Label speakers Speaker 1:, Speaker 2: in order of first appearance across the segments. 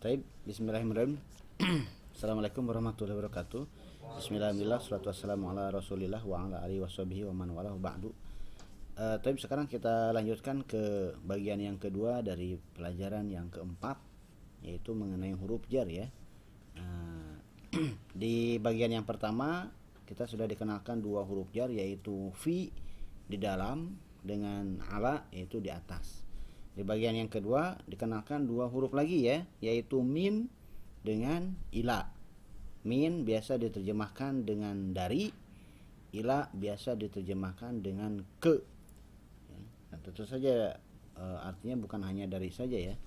Speaker 1: Taib, bismillahirrahmanirrahim. Assalamualaikum warahmatullahi wabarakatuh. Bismillahirrahmanirrahim. Salatu wassalamu ala rasulillah wa ala alihi washabihi wa man walahu ba'du. Taib, sekarang kita lanjutkan ke bagian yang kedua dari pelajaran yang keempat, yaitu mengenai huruf jar ya. Di bagian yang pertama kita sudah dikenalkan dua huruf jar, yaitu fi di dalam dengan ala yaitu di atas. Di bagian yang kedua dikenalkan dua huruf lagi ya, yaitu min dengan ila. Min biasa diterjemahkan dengan dari, ila biasa diterjemahkan dengan ke. Nah, tentu saja artinya bukan hanya dari saja ya.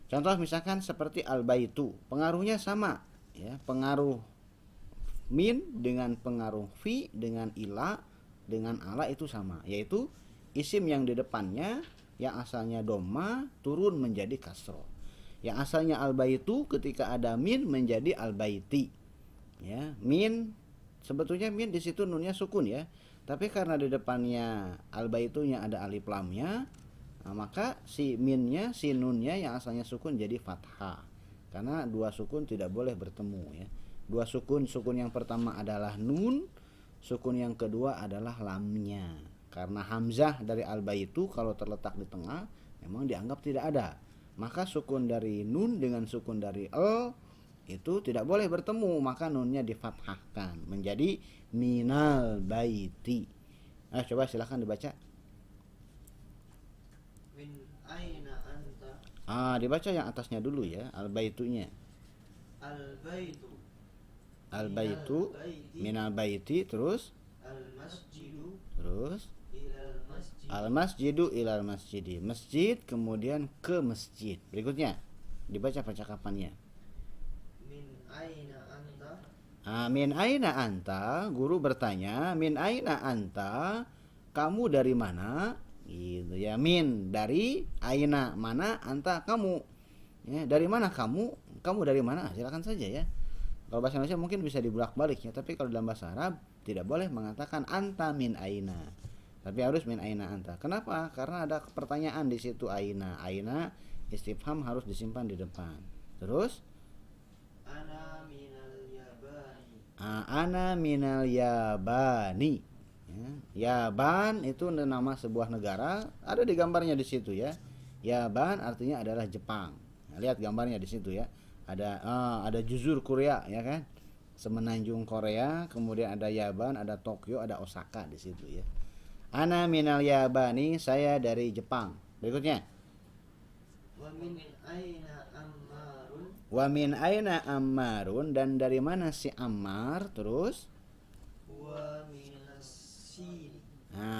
Speaker 1: Contoh misalkan seperti al-baitu, pengaruhnya sama ya, pengaruh min dengan pengaruh fi dengan ila dengan ala itu sama, yaitu isim yang di depannya yang asalnya dhamma turun menjadi kasroh. Yang asalnya al-baitu ketika ada min menjadi al-baiti. Ya, min sebetulnya min di situ nunnya sukun ya. Tapi karena di depannya al-baitunya ada alif lamnya, nah, maka si minnya, si nunnya yang asalnya sukun jadi fathah. Karena dua sukun tidak boleh bertemu ya. Dua sukun, sukun yang pertama adalah nun, sukun yang kedua adalah lamnya. Karena hamzah dari al-baitu kalau terletak di tengah memang dianggap tidak ada. Maka sukun dari nun dengan sukun dari al itu tidak boleh bertemu, maka nunnya difathahkan menjadi minal baiti. Coba silakan dibaca.
Speaker 2: Min aina anta.
Speaker 1: Dibaca yang atasnya dulu ya, al-baitunya.
Speaker 2: Al-baitu.
Speaker 1: Al-baitu minal baiti, terus
Speaker 2: Al-masjidu.
Speaker 1: Terus
Speaker 2: Ilal masjid.
Speaker 1: al-masjidu ilal masjidi, masjid kemudian ke masjid. Berikutnya dibaca percakapannya.
Speaker 2: Min aina anta.
Speaker 1: Min aina anta, guru bertanya, min aina anta, kamu dari mana? Gitu ya, min dari, aina mana, anta kamu. Ya, dari mana kamu? Kamu dari mana? Silakan saja ya. Kalau bahasa Indonesia mungkin bisa dibulak-balik ya, tapi kalau dalam bahasa Arab tidak boleh mengatakan anta min aina. Tapi harus min aina anta. Kenapa? Karena ada pertanyaan di situ aina. Aina istifham harus disimpan di depan. Terus
Speaker 2: Ana minal yabani.
Speaker 1: ana minal yabani. Ya, Yaban itu nama sebuah negara, ada di gambarnya di situ ya. Yaban artinya adalah Jepang. Nah, lihat gambarnya di situ ya. Ada juzur Korea ya kan, semenanjung Korea, kemudian ada Yaban, ada Tokyo, ada Osaka di situ ya. Ana minal Yabani, saya dari Jepang. Berikutnya.
Speaker 2: Wa min aina ammarun.
Speaker 1: Wa min aina Ammarun, dan dari mana si Ammar? Terus
Speaker 2: Wa minas sin.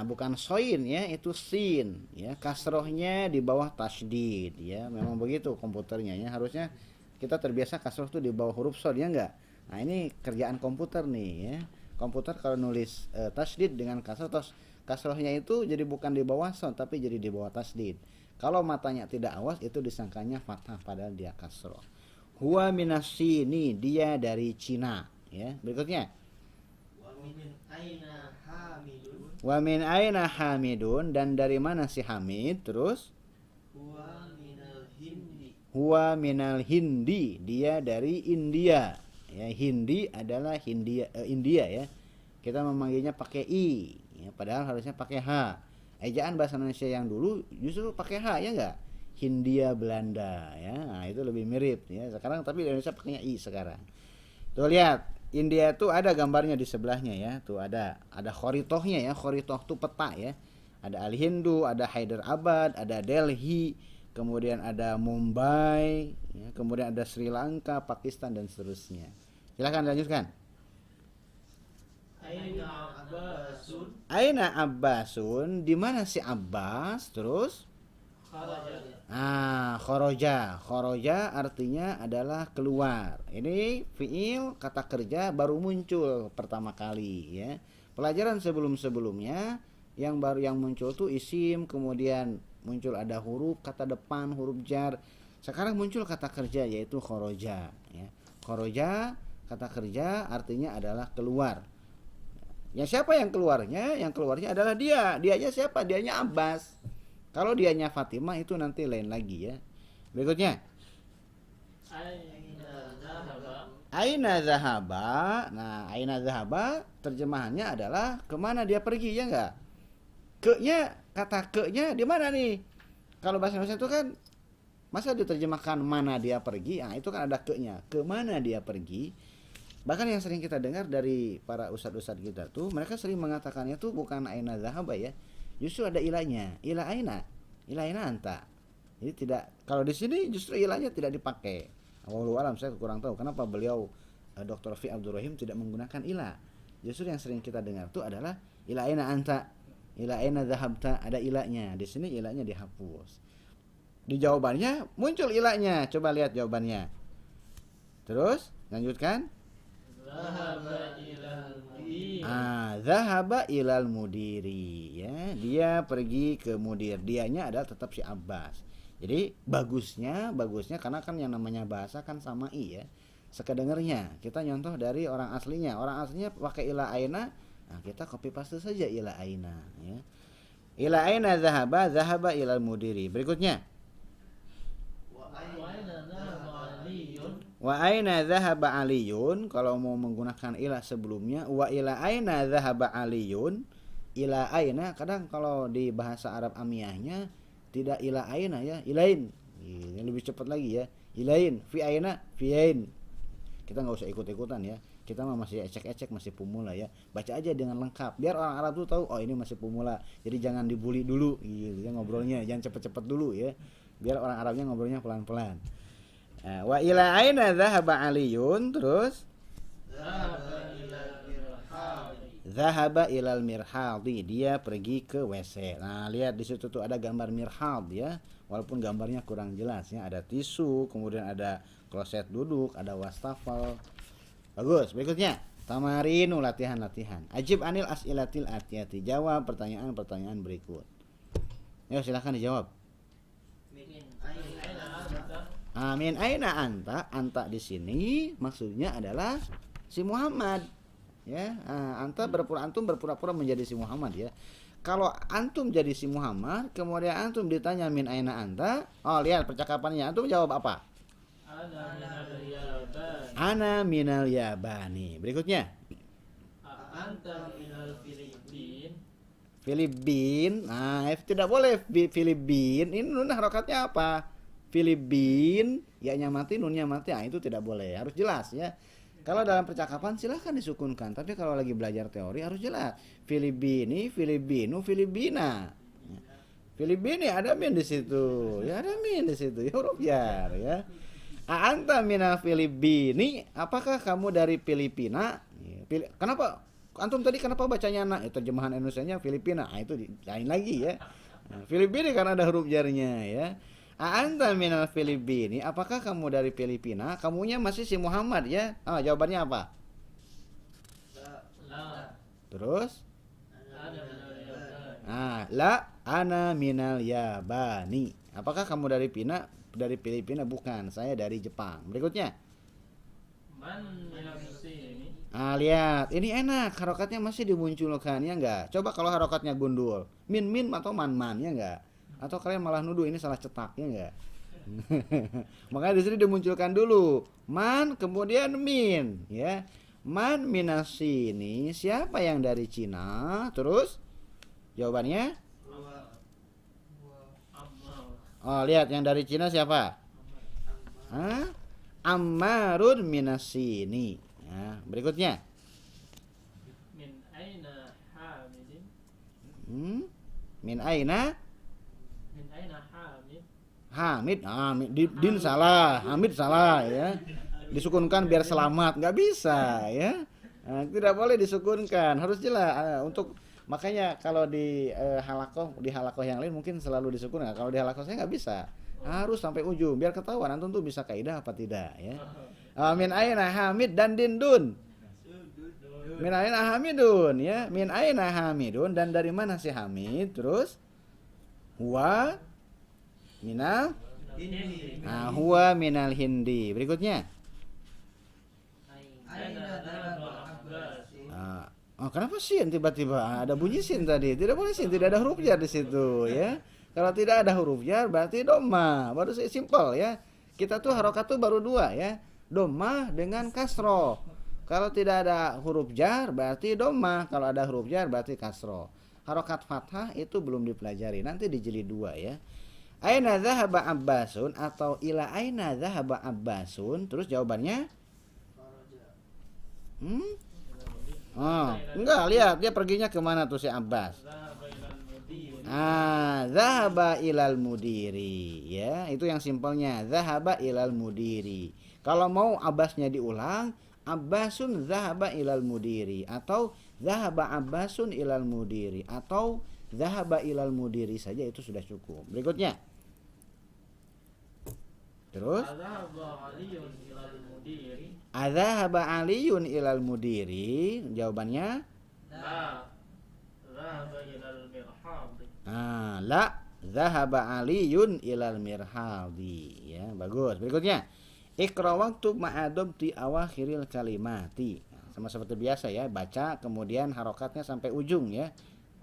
Speaker 1: bukan soin ya, itu sin ya, kasrohnya di bawah tasdid ya. Memang begitu komputernya ya, harusnya kita terbiasa kasroh tuh di bawah huruf sod ya enggak. Nah, ini kerjaan komputer nih ya. Komputer kalau nulis tasdid dengan kasroh, kasrohnya itu jadi bukan di bawah sod tapi jadi di bawah tasdid. Kalau matanya tidak awas itu disangkanya fathah padahal dia kasroh. Huwa minasini, dia dari Cina ya. Berikutnya.
Speaker 2: Wa min aina hamidun.
Speaker 1: Wa min aina Hamidun, dan dari mana si Hamid? Terus
Speaker 2: Wa minal hindi.
Speaker 1: huwa minal Hindi, dia dari India ya. Hindi adalah India ya. Kita memanggilnya pakai i ya, padahal harusnya pakai h. Ejaan bahasa Indonesia yang dulu justru pakai h ya enggak, Hindia Belanda ya. Nah, itu lebih mirip ya sekarang, tapi Indonesia pakainya i sekarang. Tuh lihat, India tuh ada gambarnya di sebelahnya ya. Tuh ada khoritohnya ya. Khoritoh tuh peta ya. Ada Al-Hindu, ada Hyderabad, ada Delhi, kemudian ada Mumbai ya, kemudian ada Sri Lanka, Pakistan, dan seterusnya. Silakan lanjutkan.
Speaker 2: Aina abbasun.
Speaker 1: Aina Abbasun, di mana si Abbas? Terus
Speaker 2: Kharaja.
Speaker 1: khoroja artinya adalah keluar. Ini fiil kata kerja baru muncul pertama kali ya. Pelajaran sebelum-sebelumnya yang muncul tuh isim, kemudian muncul ada huruf kata depan, huruf jar. Sekarang muncul kata kerja yaitu khoroja ya. Khoroja kata kerja artinya adalah keluar. Ya, siapa yang keluarnya? Yang keluarnya adalah dia. Dianya siapa? Dianya Abbas. Kalau dianya Fatimah itu nanti lain lagi ya. Berikutnya. Aina zahaba. Nah, aina zahaba terjemahannya adalah kemana dia pergi, ya enggak? Ke-nya, kata ke-nya di mana nih? Kalau bahasa Indonesia itu kan masa diterjemahkan mana dia pergi? Nah, itu kan ada ke-nya. Kemana dia pergi? Bahkan yang sering kita dengar dari para ustadz-ustadz kita tuh, mereka sering mengatakannya tuh bukan aina zahaba ya. Justru ada ilahnya. Ila aina. Ila aina anta. Jadi tidak, kalau di sini justru ilahnya tidak dipakai. Wallahu alam, saya kurang tahu kenapa beliau Dr. Fi Abdul Rahim tidak menggunakan ilah. Justru yang sering kita dengar itu adalah ila aina anta, ila aina dhahabta, ada ilahnya. Di sini ilahnya dihapus. Di jawabannya muncul ilahnya. Coba lihat jawabannya. Terus lanjutkan.
Speaker 2: Zahaba ilal mudir.
Speaker 1: Zahaba ilal mudiri, ya. Dia pergi ke mudir. Dianya adalah tetap si Abbas. Jadi bagusnya karena kan yang namanya bahasa kan samai ya. Sekedengernya kita nyontoh dari orang aslinya. Orang aslinya pakai ila aina, nah kita copy paste saja ila aina ya. Ila aina zahaba ilal mudiri. Berikutnya.
Speaker 2: Wa aina dhahaba aliyun.
Speaker 1: Wa aina zahaba aliyun, kalau mau menggunakan ila sebelumnya, wa ila aina zahaba aliyun. Ila aina kadang kalau di bahasa Arab amiyahnya tidak ila aina ya, ilain. Ini lebih cepat lagi ya. Ilain, fi aina, fi ain. Kita nggak usah ikut-ikutan ya. Kita mah masih ecek-ecek, masih pemula ya. Baca aja dengan lengkap. Biar orang Arab tuh tahu, oh ini masih pemula. Jadi jangan dibully dulu gitu ya ngobrolnya, jangan cepet-cepet dulu ya. Biar orang Arabnya ngobrolnya pelan-pelan. Wa ila aina dhahaba aliyun, terus
Speaker 2: Zahaba ilal mirhadi.
Speaker 1: zahaba ilal mirhadi, dia pergi ke WC. Nah, lihat di situ tuh ada gambar mirhad ya. Walaupun gambarnya kurang jelas ya, ada tisu, kemudian ada kloset duduk, ada wastafel. Bagus. Berikutnya, tamarinu, latihan-latihan. Ajib anil as'ilatil atiyati, jawab pertanyaan-pertanyaan berikut. Ayo silakan dijawab.
Speaker 2: Min aina anta.
Speaker 1: Min aina anta, anta di sini maksudnya adalah si Muhammad. Ya, antum berpura-pura menjadi si Muhammad ya. Kalau antum jadi si Muhammad, kemudian antum ditanya min aina anta, oh lihat percakapannya, antum jawab apa?
Speaker 2: Ana minal yaban.
Speaker 1: Ana minal yabani. Berikutnya,
Speaker 2: Anta minal Filipin.
Speaker 1: Filipin. Nah, tidak boleh Filipin. Ini nun harokatnya apa? Filipin, ya-nya mati, nunnya mati. Nah, itu tidak boleh. Harus jelas ya. Kalau dalam percakapan silahkan disukunkan, tapi kalau lagi belajar teori harus jelas. Filipini, Filipinu, Filipina. Filipini ada min di situ, ya ada min di situ, huruf jar ya. Anta minal Filipini, apakah kamu dari Filipina? Kenapa? Antum tadi kenapa bacanya nak? Terjemahan Indonesianya Filipina. Nah, itu lain lagi ya. Nah, Filipini karena ada huruf jarnya ya. Anta minal Filipini, apakah kamu dari Filipina? Kamunya masih si Muhammad ya. Jawabannya apa?
Speaker 2: La.
Speaker 1: Terus?
Speaker 2: Ana minal yaban.
Speaker 1: La ana minal yabani. Apakah kamu dari Filipina? Bukan, saya dari Jepang. Berikutnya.
Speaker 2: Man minal sini.
Speaker 1: Lihat, ini enak, harokatnya masih dimunculkan ya enggak? Coba kalau harokatnya gundul, min atau man ya enggak? Atau kalian malah nuduh ini salah cetak ya enggak? Makanya di sini dimunculkan dulu man kemudian min ya. Man minas sini, siapa yang dari Cina? Terus jawabannya?
Speaker 2: Ammar.
Speaker 1: Lihat yang dari Cina siapa? Ammarun minas sini. Nah, berikutnya.
Speaker 2: Min aina hamidin.
Speaker 1: Min aina?
Speaker 2: Min aina hamid.
Speaker 1: Hamid, din salah, Hamid salah ya. Disukunkan biar selamat, nggak bisa ya. Tidak boleh disukunkan, harus jelas. Makanya kalau di halakoh yang lain mungkin selalu disukunkan. Kalau di halakoh saya nggak bisa, harus sampai ujung biar ketahuan antum tuh bisa kaidah apa tidak ya. Min aina hamid dan dindun. Min aina hamidun ya. Min aina hamidun, dan dari mana si Hamid? Terus huwa minal huwa minal hindi. Berikutnya.
Speaker 2: Aina dhahaba Abbas.
Speaker 1: Kenapa sin tiba-tiba ada bunyi sin tadi? Tidak boleh sin, tidak ada huruf jar di situ ya. Kalau tidak ada huruf jar berarti doma. Baru simpel ya. Kita tuh harokat tuh baru dua ya. Dhammah dengan kasroh. Kalau tidak ada huruf jar berarti dhammah, kalau ada huruf jar berarti kasroh. Harokat fathah itu belum dipelajari, nanti di jilid 2 ya. Aina dzahaba Abbasun atau ila aina dzahaba Abbasun, terus jawabannya enggak, lihat dia perginya kemana tuh si Abbas. Zahaba ilal mudiri, ya itu yang simpelnya, zahaba ilal mudiri. Kalau mau Abbasnya diulang, Abbasun zahaba ilal mudiri, atau zahaba Abbasun ilal mudiri, atau zahaba ilal mudiri saja itu sudah cukup. Berikutnya, terus azhaba aliyun ilal mudiri, jawabannya la zahaba aliyun ilal mirhadi, ya bagus. Berikutnya, ikra waktu ma'adobti awakhiril kalimati, sama seperti biasa ya, baca kemudian harokatnya sampai ujung ya.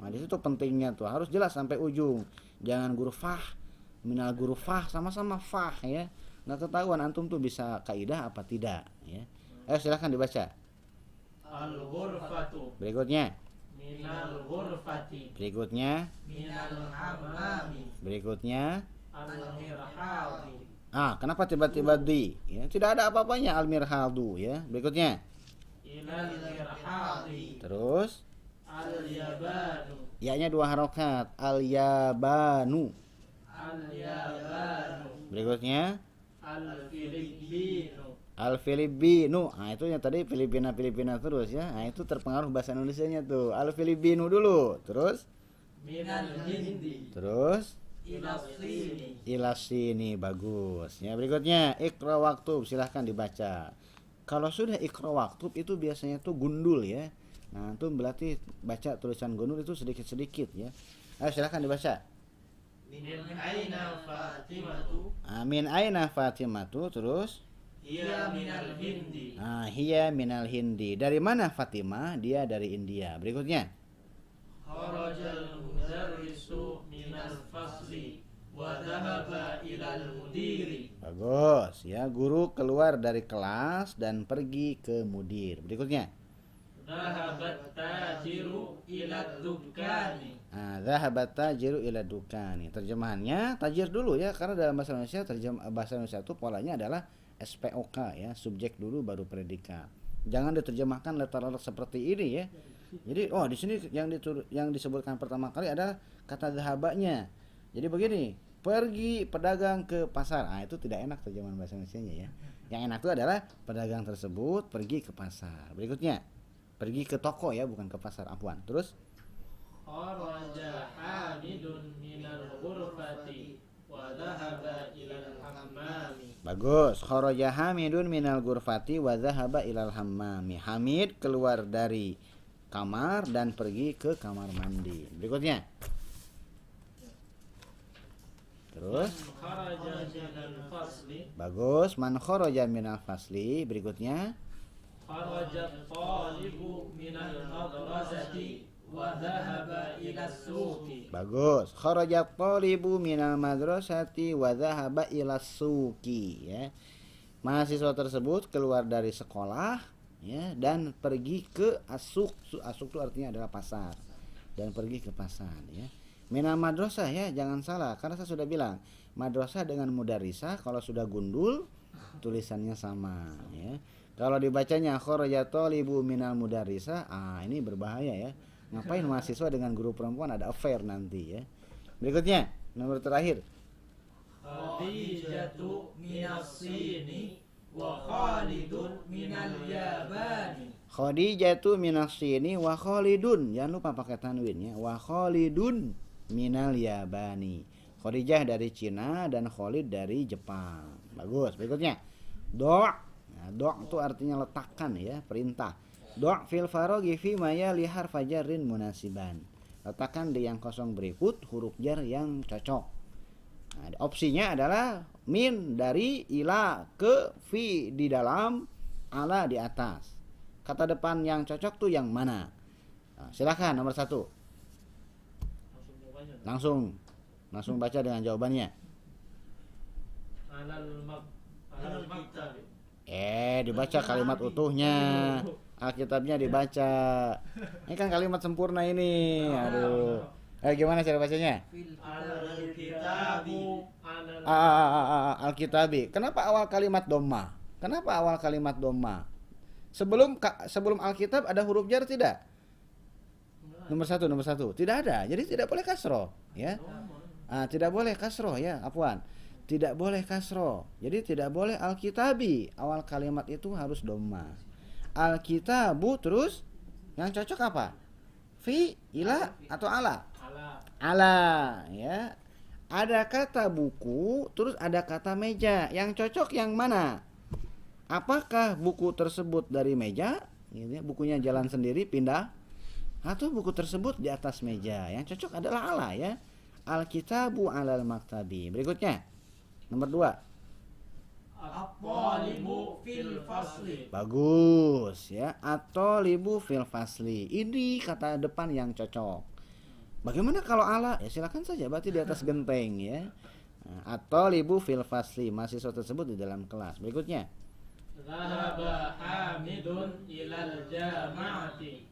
Speaker 1: Nah di situ pentingnya tuh harus jelas sampai ujung, jangan guru fah minal guru fah sama-sama fah ya, nggak ketahuan antum tuh bisa kaidah apa tidak ya. Ayo silahkan dibaca.
Speaker 2: Al-ghurfatu.
Speaker 1: Berikutnya.
Speaker 2: Minal ghurfati.
Speaker 1: Berikutnya.
Speaker 2: Minal hammami.
Speaker 1: Berikutnya.
Speaker 2: Al-mirhadi.
Speaker 1: Kenapa tiba-tiba di? Ya, tidak ada apa-apanya al-mirhadu ya. Berikutnya.
Speaker 2: Ilal mirhadi.
Speaker 1: Terus.
Speaker 2: Al-yabanu.
Speaker 1: Ya-nya 2 harokat. Al-yabanu.
Speaker 2: Al-yabanu.
Speaker 1: Berikutnya.
Speaker 2: Al-filipinu.
Speaker 1: Al-Filipinu. Itu yang tadi Filipina terus ya. Itu terpengaruh bahasa Indonesianya tuh. Al-Filipinu dulu. Terus
Speaker 2: minal hindi.
Speaker 1: Terus
Speaker 2: Ilasini.
Speaker 1: Ilasini, bagus. Ya, berikutnya ikra waktub, silahkan dibaca. Kalau sudah ikra waktub itu biasanya tuh gundul ya. Nah, itu berarti baca tulisan gundul itu sedikit-sedikit ya. Ayo silahkan dibaca.
Speaker 2: Min aina Fatimatu.
Speaker 1: Min aina Fatimatu, terus
Speaker 2: Hiya minal hindi.
Speaker 1: Hiya minal hindi. Dari mana Fatimah? Dia dari India. Berikutnya.
Speaker 2: Kharajal mudarrisu minal fasli wa dhahaba ilal mudiri.
Speaker 1: Bagus ya, guru keluar dari kelas dan pergi ke mudir. Berikutnya.
Speaker 2: Dhahabat tajiru ila dukkani.
Speaker 1: Dhahabat tajiru ila dukkani. Terjemahannya tajir dulu ya, karena dalam bahasa Indonesia bahasa Indonesia itu polanya adalah SPOK ya, subjek dulu baru predikat. Jangan diterjemahkan letter-letter seperti ini ya. Jadi di sini yang disebutkan pertama kali adalah kata dhahabanya. Jadi begini, pergi pedagang ke pasar. Itu tidak enak terjemahan bahasa Indonesianya ya. Yang enak itu adalah pedagang tersebut pergi ke pasar. Berikutnya, pergi ke toko ya, bukan ke pasar, afwan. Terus
Speaker 2: kharaja hamidun minal ghurfati wa dhahaba ilal hammami.
Speaker 1: Bagus. Kharaja hamidun minal ghurfati wa dhahaba ilal hammami. Hamid keluar dari kamar dan pergi ke kamar mandi. Berikutnya. Terus
Speaker 2: kharaja minal fasli.
Speaker 1: Bagus. Man kharaja minal fasli. Berikutnya.
Speaker 2: Kharajat talibu minal madrasati wa dhahaba ila suqi.
Speaker 1: Bagus. Kharajat talibu minal madrasati wa dhahaba ila suqi ya. Mahasiswa tersebut keluar dari sekolah ya dan pergi ke asuk. Asuk itu artinya adalah pasar, dan pergi ke pasar ya. Minal madrasah ya, jangan salah karena saya sudah bilang madrasah dengan mudarisah kalau sudah gundul tulisannya sama ya. Kalau dibacanya kharaja talibu minal mudarisah, ini berbahaya ya. Ngapain mahasiswa dengan guru perempuan ada affair nanti ya. Berikutnya, nomor terakhir.
Speaker 2: Khadijatu minas sini wa Khalidun minal yabani.
Speaker 1: Khadijatu minas sini wa Khalidun. Jangan lupa pakai tanwin ya. Wa Khalidun minal yabani. Khadijah dari Cina dan Khalid dari Jepang. Bagus. Berikutnya. Do'. Nah, do' itu artinya letakkan ya, perintah. Do' fil faraghi fi ma yali harfa jarrin munasiban. Letakkan di yang kosong berikut huruf jar yang cocok. Nah, opsinya adalah min dari ila ke fi di dalam, ala di atas. Kata depan yang cocok tuh yang mana? Nah, silakan nomor 1. Langsung baca dengan jawabannya.
Speaker 2: Alal maktab.
Speaker 1: dibaca kalimat utuhnya. Alkitabnya dibaca. Ini kan kalimat sempurna ini. Aduh. Gimana cara bacanya?
Speaker 2: Al-kitabu
Speaker 1: Alkitabi. Kenapa awal kalimat dhamma? Kenapa awal kalimat dhamma? Sebelum Alkitab ada huruf jar tidak? Nomor satu. Tidak ada. Jadi tidak boleh kasroh, ya. Tidak boleh kasroh, ya. Afwan. Tidak boleh kasroh. Jadi tidak boleh Alkitabi. Awal kalimat itu harus dhamma. Alkitabu terus yang cocok apa? Fi, ila atau ala? Ala, ya. Ada kata buku, terus ada kata meja. Yang cocok yang mana? Apakah buku tersebut dari meja, gitu ya, bukunya jalan sendiri pindah, atau buku tersebut di atas meja? Yang cocok adalah ala, ya. Alkitabu alal maktabi. Berikutnya, nomor 2.
Speaker 2: At-talibu fil fasli.
Speaker 1: Bagus, ya. At-talibu fil fasli. Ini kata depan yang cocok. Bagaimana kalau ala? Ya silakan saja, berarti di atas genteng, ya. At-talibu fil fasli, mahasiswa tersebut di dalam kelas. Berikutnya.
Speaker 2: Dhahaba Hamidun ilal jama'ati.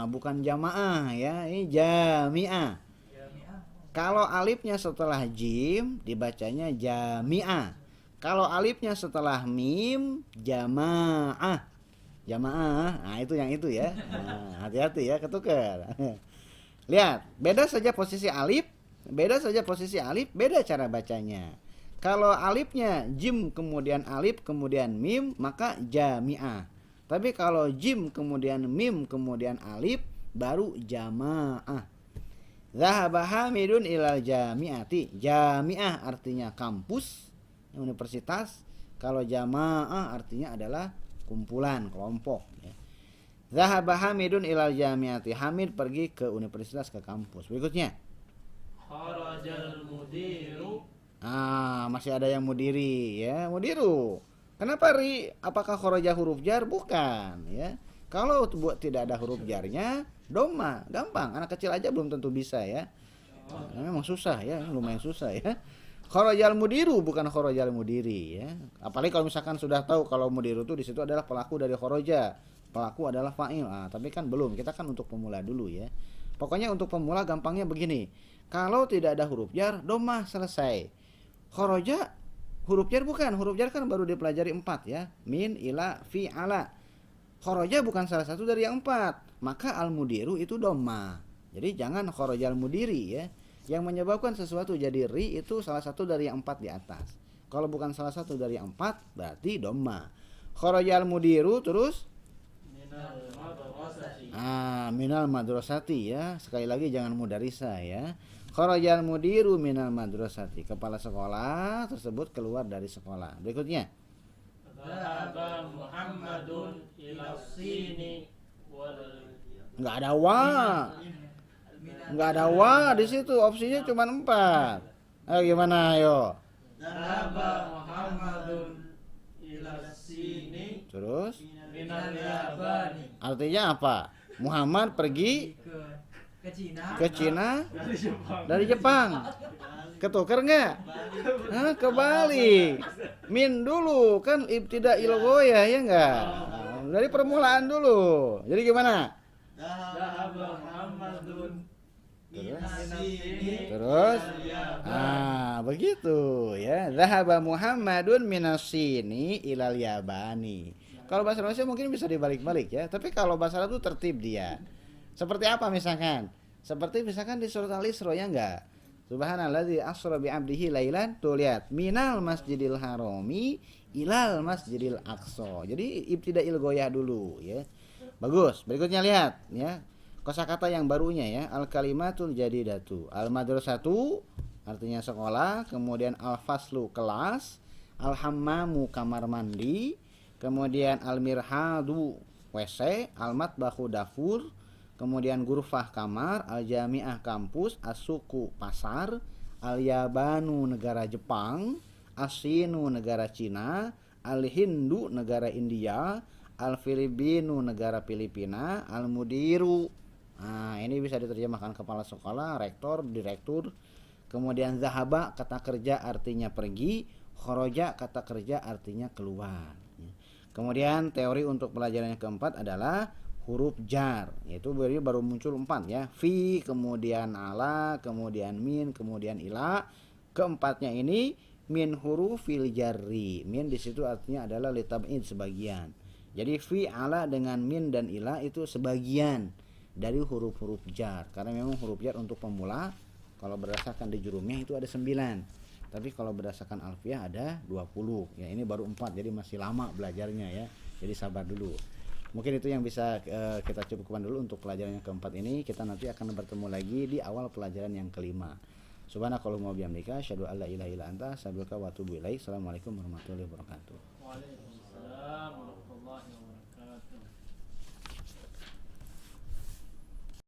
Speaker 1: Bukan jamaah, ya. Ini jami'ah. Kalau alifnya setelah jim dibacanya jami'ah. Kalau alifnya setelah mim jamaah. Jamaah. Itu yang itu, ya. Hati-hati ya, ketukar. Lihat, beda saja posisi alif, beda cara bacanya. Kalau alifnya jim kemudian alif kemudian mim maka jami'ah. Tapi kalau jim kemudian mim kemudian alif baru jamaah. Dhahaba Hamidun ilal jami'ati. Jami'ah artinya kampus, universitas. Kalau jamaah artinya adalah kumpulan, kelompok, ya. Dhahaba Hamidun ilal jami'ati. Hamid pergi ke universitas, ke kampus. Berikutnya.
Speaker 2: Kharajal mudiru.
Speaker 1: Masih ada yang mudiri, ya. Mudiru. Kenapa ri? Apakah kharaja huruf jar? Bukan, ya. Kalau tidak ada huruf jarnya, dhamma, gampang. Anak kecil aja belum tentu bisa, ya. Memang susah, ya, lumayan susah, ya. Kharajal mudiru bukan kharajal mudiri, ya. Apalagi kalau misalkan sudah tahu kalau mudiru itu di situ adalah pelaku dari kharaja. Pelaku adalah fa'il. Tapi kan belum. Kita kan untuk pemula dulu, ya. Pokoknya untuk pemula gampangnya begini. Kalau tidak ada huruf jar, dhamma, selesai. Kharaja huruf jar bukan. Huruf jar kan baru dipelajari 4, ya. Min, ila, fi, ala. Kharaja bukan salah satu dari yang 4. Maka al-mudiru itu dhamma. Jadi jangan kharajal mudiri, ya. Yang menyebabkan sesuatu jadi ri itu salah satu dari yang 4 di atas. Kalau bukan salah satu dari yang 4 berarti dhamma. Kharajal mudiru terus minal madrasati, ya. Sekali lagi jangan mudarisa, ya. Kharajal mudiru minal madrasati. Kepala sekolah tersebut keluar dari sekolah. Berikutnya.
Speaker 2: Dhahaba Muhammadun ila sini wal.
Speaker 1: Enggak ada wa. Enggak ada wa di situ. Opsinya cuma 4. Gimana, ayo?
Speaker 2: Dhahaba Muhammadun ila sini.
Speaker 1: Terus
Speaker 2: Minal yabani.
Speaker 1: artinya apa? Muhammad pergi ke Cina dari Jepang. Ketukar nggak? Kebalik. Min dulu kan ibtida ilgoya, ya enggak? Dari permulaan dulu. Jadi gimana?
Speaker 2: Dhahaba Muhammadun
Speaker 1: Terus begitu, ya. Dhahaba Muhammadun minasini ilal yabani. Kalau bahasa Indonesia mungkin bisa dibalik-balik, ya. Tapi kalau bahasa Arab itu tertib dia. Seperti apa misalkan? Seperti misalkan di surat Al-Isra, ya enggak? Subhanalladzi asra bi 'abdihi lailan. Tuh lihat, minal masjidil harami ilal masjidil aqsa. Jadi ibtidail goyah dulu, ya. Bagus. Berikutnya lihat, ya. Kosakata yang barunya, ya. Al kalimatul jadidatu. Al madrasatu artinya sekolah, kemudian al faslu kelas, al hammamu kamar mandi, kemudian al mirhadu WC, al matbahu dapur, kemudian gurfah kamar, al jami'ah kampus, as-suku pasar, al yabanu negara Jepang, as-sinu negara Cina, al hindu negara India, al filipinu negara Filipina, al mudiru. Ini bisa diterjemahkan kepala sekolah, rektor, direktur. Kemudian zahaba kata kerja artinya pergi, kharaja kata kerja artinya keluar. Kemudian teori untuk pelajaran yang keempat adalah huruf jar, yaitu baru muncul 4 ya. Fi, kemudian ala, kemudian min, kemudian ila. Keempatnya ini min hurufil jarri. Min di situ artinya adalah litab'id, sebagian. Jadi fi, ala dengan min dan ila itu sebagian dari huruf-huruf jar. Karena memang huruf jar untuk pemula kalau berdasarkan di jurumnya itu ada 9. Tapi kalau berdasarkan alfiah ada 20. Ya, ini baru 4, jadi masih lama belajarnya ya. Jadi sabar dulu. Mungkin itu yang bisa kita cukupkan dulu untuk pelajaran yang keempat ini. Kita nanti akan bertemu lagi di awal pelajaran yang kelima. Subhanakallahumma wa bihamdika asyhadu an la ilaha illa anta astaghfiruka wa atubu ilaik. Assalamualaikum warahmatullahi wabarakatuh.
Speaker 2: Waalaikumsalam.